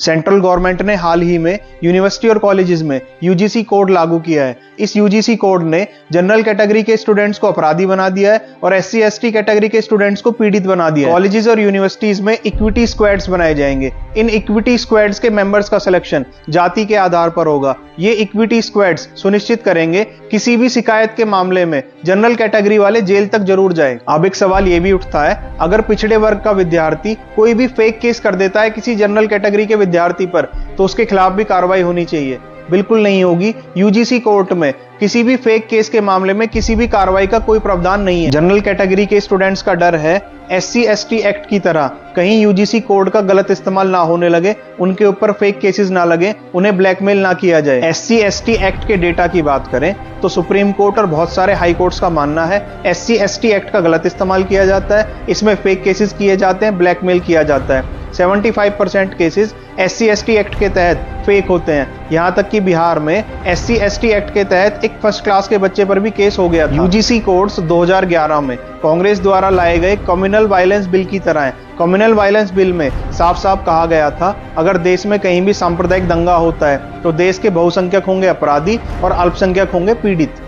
Central government ने हाल ही में university और कॉलेजेस में यूजीसी कोड लागू किया है। इस यूजीसी कोड ने जनरल कैटेगरी के स्टूडेंट्स को अपराधी बना दिया है और एससी एसटी कैटेगरी के स्टूडेंट्स को पीड़ित बना दिया है। कॉलेजेस और यूनिवर्सिटीज में इक्विटी स्क्वाड्स बनाए जाएंगे। इन इक्विटी स्क्वाड्स के मेंबर्स का सिलेक्शन जाति के आधार पर होगा। ये इक्विटी स्क्वाड्स सुनिश्चित करेंगे किसी भी शिकायत के मामले में जनरल कैटेगरी वाले जेल तक जरूर जाएं। अब एक सवाल ये भी उठता है, अगर पिछड़े वर्ग का विद्यार्थी कोई भी फेक केस कर देता है किसी जनरल कैटेगरी के विद्यार्थी पर, तो उसके खिलाफ भी कार्रवाई होनी चाहिए? बिल्कुल नहीं होगी। यूजीसी कोर्ट में किसी भी फेक केस के मामले में किसी भी कार्रवाई का कोई प्रावधान नहीं है। जनरल कैटेगरी के स्टूडेंट्स का डर है एससी एसटी एक्ट की तरह कहीं यूजीसी कोड का गलत इस्तेमाल ना होने लगे, उनके ऊपर फेक केसेस ना लगे, उन्हें ब्लैकमेल ना किया जाए। एससी एसटी एक्ट के डेटा की बात करें तो सुप्रीम कोर्ट और बहुत सारे हाई कोर्ट्स का मानना है एससी एसटी एक्ट का गलत इस्तेमाल किया जाता है, इसमें फेक केसेस किए जाते हैं, ब्लैकमेल किया जाता है। 75% केसेस एससी एसटी एक्ट के तहत फेक होते हैं। यहां तक कि बिहार में एससी एसटी एक्ट के तहत एक फर्स्ट क्लास के बच्चे पर भी केस हो गया था। यूजीसी कोड्स 2011 में कांग्रेस द्वारा लाए गए कम्युनल वायलेंस बिल की तरह है। कम्युनल वायलेंस बिल में साफ साफ कहा गया था अगर देश में कहीं भी सांप्रदायिक दंगा होता है तो देश के बहुसंख्यक होंगे अपराधी और अल्पसंख्यक होंगे पीड़ित।